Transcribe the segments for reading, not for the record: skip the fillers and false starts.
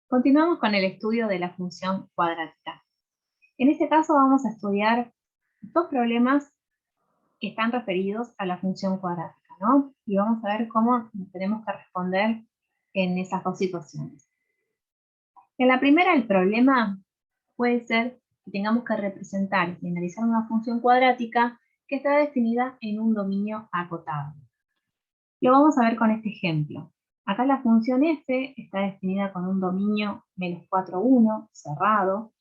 Continuamos con el estudio de la función cuadrática. En este caso vamos a estudiar dos problemas que están referidos a la función cuadrática, ¿no? Y vamos a ver cómo tenemos que responder en esas dos situaciones. En la primera, el problema puede ser que tengamos que representar y analizar una función cuadrática que está definida en un dominio acotado. Lo vamos a ver con este ejemplo. Acá la función f está definida con un dominio -4, 1, cerrado,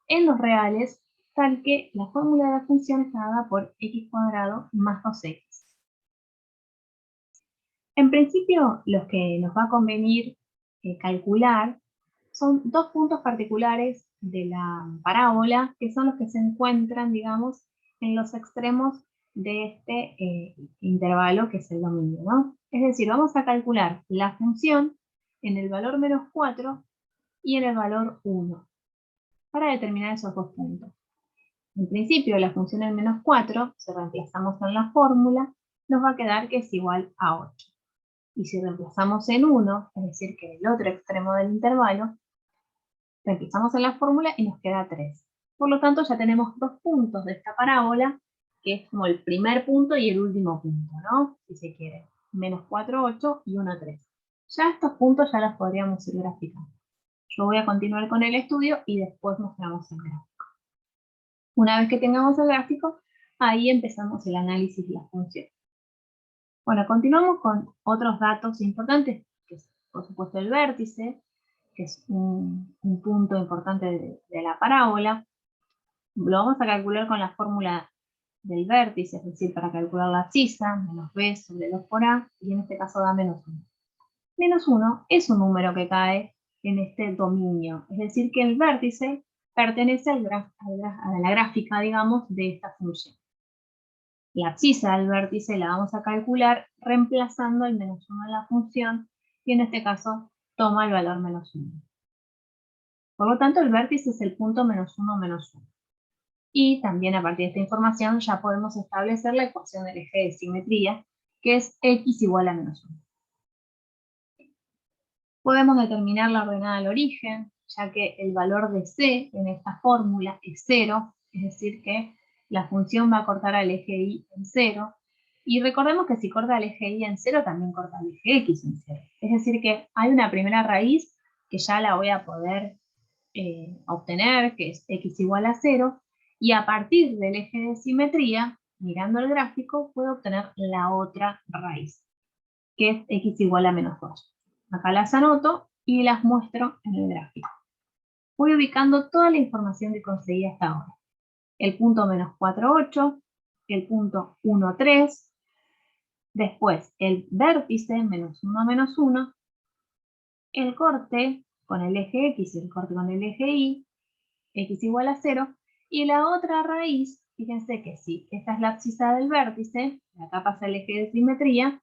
en los reales, tal que la fórmula de la función está dada por x cuadrado más 2x. En principio, los que nos va a convenir calcular son dos puntos particulares de la parábola, que son los que se encuentran, digamos, en los extremos de este intervalo que es el dominio, ¿no? Es decir, vamos a calcular la función en el valor -4 y en el valor 1 para determinar esos dos puntos. En principio, la función en -4, si reemplazamos en la fórmula, nos va a quedar que es igual a 8. Y si reemplazamos en 1, es decir, que en el otro extremo del intervalo, reemplazamos en la fórmula y nos queda 3. Por lo tanto, ya tenemos dos puntos de esta parábola, que es como el primer punto y el último punto, ¿no? Si se quiere. -4, 8 y 1, 3. Ya estos puntos ya los podríamos ir graficando. Yo voy a continuar con el estudio y después mostramos el gráfico. Una vez que tengamos el gráfico, ahí empezamos el análisis de la función. Bueno, continuamos con otros datos importantes, que es, por supuesto, el vértice, que es un punto importante de la parábola. Lo vamos a calcular con la fórmula del vértice, es decir, para calcular la abscisa, -b sobre 2 por a, y en este caso da -1. -1 es un número que cae en este dominio, es decir, que el vértice pertenece a la gráfica, digamos, de esta función. La abscisa del vértice la vamos a calcular reemplazando el -1 en la función, y en este caso toma el valor -1. Por lo tanto, el vértice es el punto -1, -1. Y también a partir de esta información ya podemos establecer la ecuación del eje de simetría, que es x igual a -1. Podemos determinar la ordenada al origen, ya que el valor de c en esta fórmula es 0, es decir que la función va a cortar al eje y en 0. Y recordemos que si corta el eje y en 0, también corta el eje x en 0. Es decir que hay una primera raíz que ya la voy a poder obtener, que es x igual a 0, y a partir del eje de simetría, mirando el gráfico, puedo obtener la otra raíz, que es x igual a -2. Acá las anoto y las muestro en el gráfico. Voy ubicando toda la información que conseguí hasta ahora. El punto -4, 8, el punto 1, 3, después el vértice -1, -1, el corte con el eje x y el corte con el eje y, x igual a 0, y la otra raíz, fíjense que si esta es la abscisa del vértice, acá pasa el eje de simetría,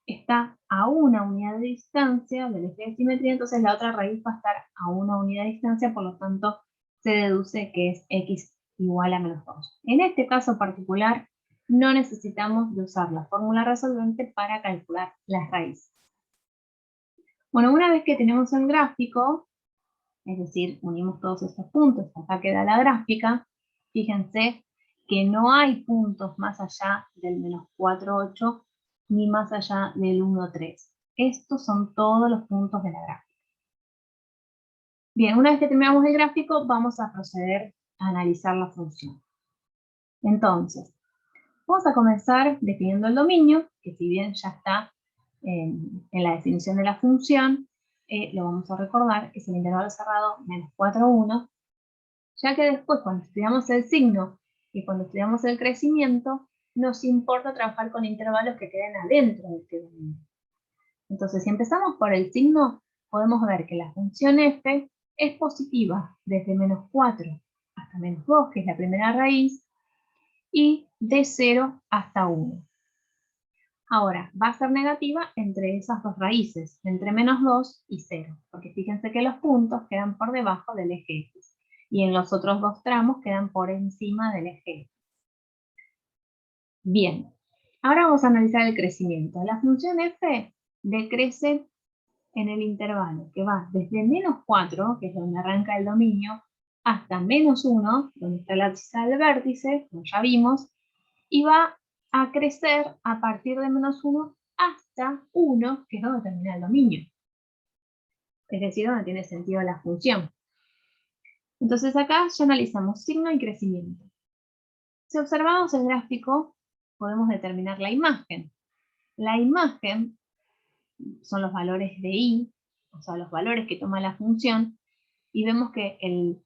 está a una unidad de distancia del eje de simetría, entonces la otra raíz va a estar a una unidad de distancia, por lo tanto se deduce que es x igual a -2. En este caso particular, no necesitamos de usar la fórmula resolvente para calcular las raíces. Bueno, una vez que tenemos el gráfico, es decir, unimos todos estos puntos, acá queda la gráfica, fíjense que no hay puntos más allá del -4, 8, ni más allá del 1, 3. Estos son todos los puntos de la gráfica. Bien, una vez que terminamos el gráfico, vamos a proceder a analizar la función. Entonces, vamos a comenzar definiendo el dominio, que si bien ya está en la definición de la función, lo vamos a recordar, es el intervalo cerrado -4, 1, ya que después cuando estudiamos el signo y cuando estudiamos el crecimiento, nos importa trabajar con intervalos que queden adentro de este dominio. Entonces, si empezamos por el signo, podemos ver que la función f es positiva desde -4 hasta -2, que es la primera raíz, y de 0 hasta 1. Ahora, va a ser negativa entre esas dos raíces, entre -2 y 0, porque fíjense que los puntos quedan por debajo del eje x, y en los otros dos tramos quedan por encima del eje x. Bien, ahora vamos a analizar el crecimiento. La función f decrece en el intervalo que va desde -4, que es donde arranca el dominio, hasta -1, donde está la abscisa del vértice, como ya vimos, y va a crecer a partir de -1 hasta 1, que es donde termina el dominio. Es decir, donde tiene sentido la función. Entonces acá ya analizamos signo y crecimiento. Si observamos el gráfico, podemos determinar la imagen. La imagen son los valores de i, o sea, los valores que toma la función, y vemos que el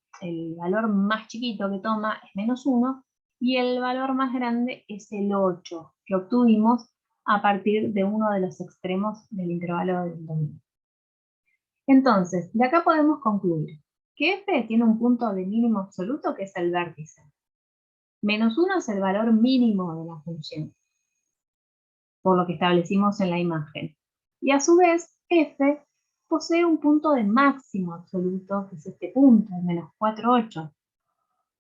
valor más chiquito que toma es -1, y el valor más grande es el 8, que obtuvimos a partir de uno de los extremos del intervalo del dominio. Entonces, de acá podemos concluir que f tiene un punto de mínimo absoluto, que es el vértice. -1 es el valor mínimo de la función, por lo que establecimos en la imagen. Y a su vez, f posee un punto de máximo absoluto, que es este punto, el -4, 8.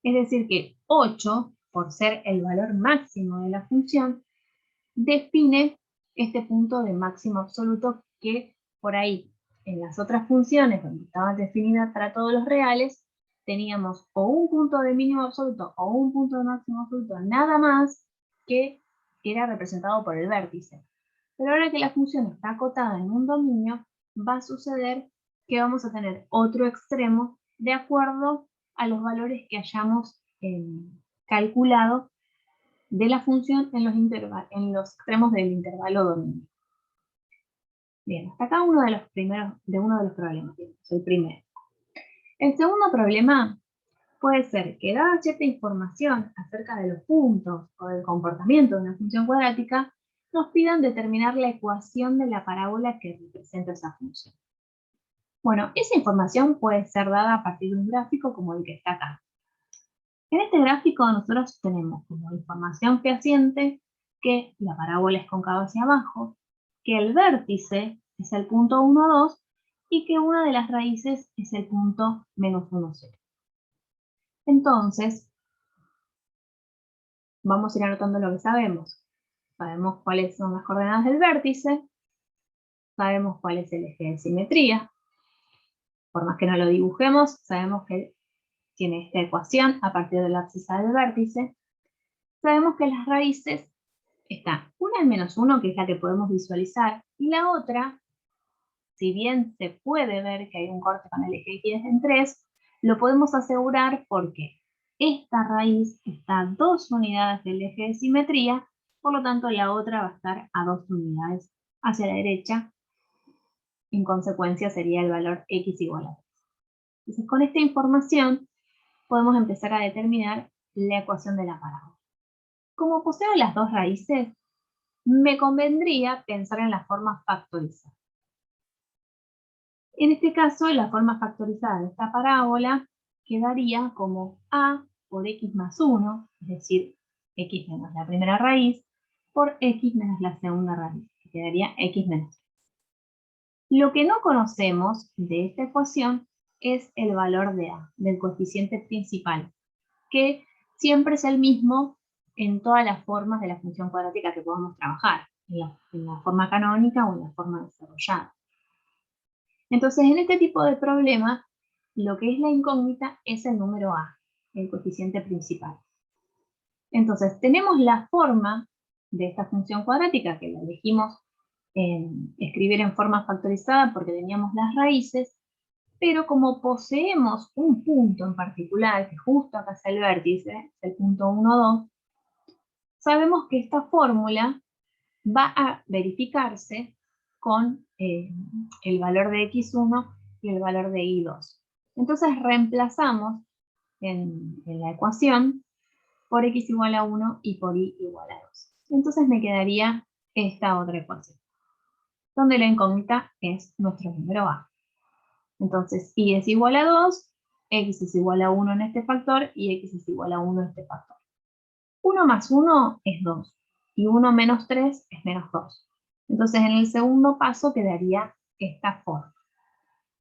Es decir que 8, por ser el valor máximo de la función, define este punto de máximo absoluto que por ahí, en las otras funciones donde estaban definidas para todos los reales, teníamos o un punto de mínimo absoluto o un punto de máximo absoluto, nada más, que era representado por el vértice. Pero ahora que la función está acotada en un dominio, va a suceder que vamos a tener otro extremo de acuerdo a los valores que hayamos calculado de la función en los extremos del intervalo dominio. Bien, hasta acá uno de los problemas, el primero. El segundo problema puede ser que, dada cierta información acerca de los puntos o del comportamiento de una función cuadrática, nos pidan determinar la ecuación de la parábola que representa esa función. Bueno, esa información puede ser dada a partir de un gráfico como el que está acá. En este gráfico nosotros tenemos como información fehaciente que la parábola es cóncava hacia abajo, que el vértice es el punto 1, 2 y que una de las raíces es el punto -1, 0. Entonces, vamos a ir anotando lo que sabemos. Sabemos cuáles son las coordenadas del vértice, sabemos cuál es el eje de simetría. Por más que no lo dibujemos, sabemos que tiene esta ecuación a partir de la abscisa del vértice. Sabemos que las raíces están una en -1, que es la que podemos visualizar, y la otra, si bien se puede ver que hay un corte con el eje X en 3, lo podemos asegurar porque esta raíz está a 2 unidades del eje de simetría, por lo tanto la otra va a estar a 2 unidades hacia la derecha. En consecuencia sería el valor X igual a 3. Entonces con esta información podemos empezar a determinar la ecuación de la parábola. Como poseo las dos raíces, me convendría pensar en la forma factorizada. En este caso, la forma factorizada de esta parábola quedaría como a por x más 1, es decir, x menos la primera raíz, por x menos la segunda raíz, que quedaría x menos 3. Lo que no conocemos de esta ecuación es el valor de a, del coeficiente principal, que siempre es el mismo en todas las formas de la función cuadrática que podamos trabajar, en la forma canónica o en la forma desarrollada. Entonces, en este tipo de problemas, lo que es la incógnita es el número a, el coeficiente principal. Entonces, tenemos la forma de esta función cuadrática, que la elegimos escribir en forma factorizada porque teníamos las raíces, pero como poseemos un punto en particular, que justo acá es el vértice, el punto 1, 2, sabemos que esta fórmula va a verificarse con el valor de x1 y el valor de y2. Entonces reemplazamos en la ecuación por x igual a 1 y por y igual a 2. Entonces me quedaría esta otra ecuación, donde la incógnita es nuestro número a. Entonces y es igual a 2, x es igual a 1 en este factor y x es igual a 1 en este factor. 1 más 1 es 2 y 1 menos 3 es menos 2. Entonces en el segundo paso quedaría esta forma.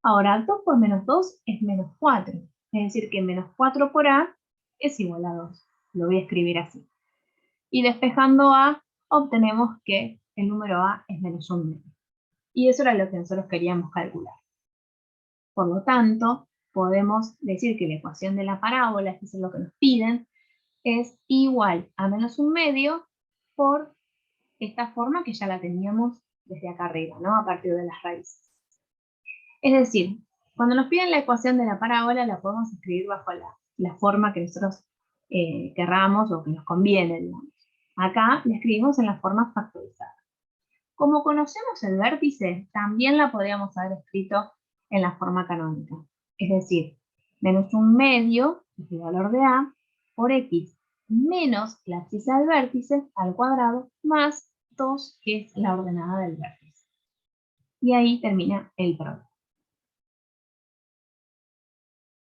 Ahora 2 por menos 2 es menos 4. Es decir que menos 4 por a es igual a 2. Lo voy a escribir así. Y despejando a, obtenemos que el número a es menos 1. Y eso era lo que nosotros queríamos calcular. Por lo tanto, podemos decir que la ecuación de la parábola, que es lo que nos piden, es igual a menos un medio por esta forma que ya la teníamos desde acá arriba, ¿no? A partir de las raíces. Es decir, cuando nos piden la ecuación de la parábola, la podemos escribir bajo la forma que nosotros querramos o que nos conviene, digamos. Acá la escribimos en la forma factorizada. Como conocemos el vértice, también la podríamos haber escrito en la forma canónica. Es decir, menos un medio, que es el valor de A, por X, menos la abscisa del vértice al cuadrado, más 2, que es la ordenada del vértice. Y ahí termina el problema.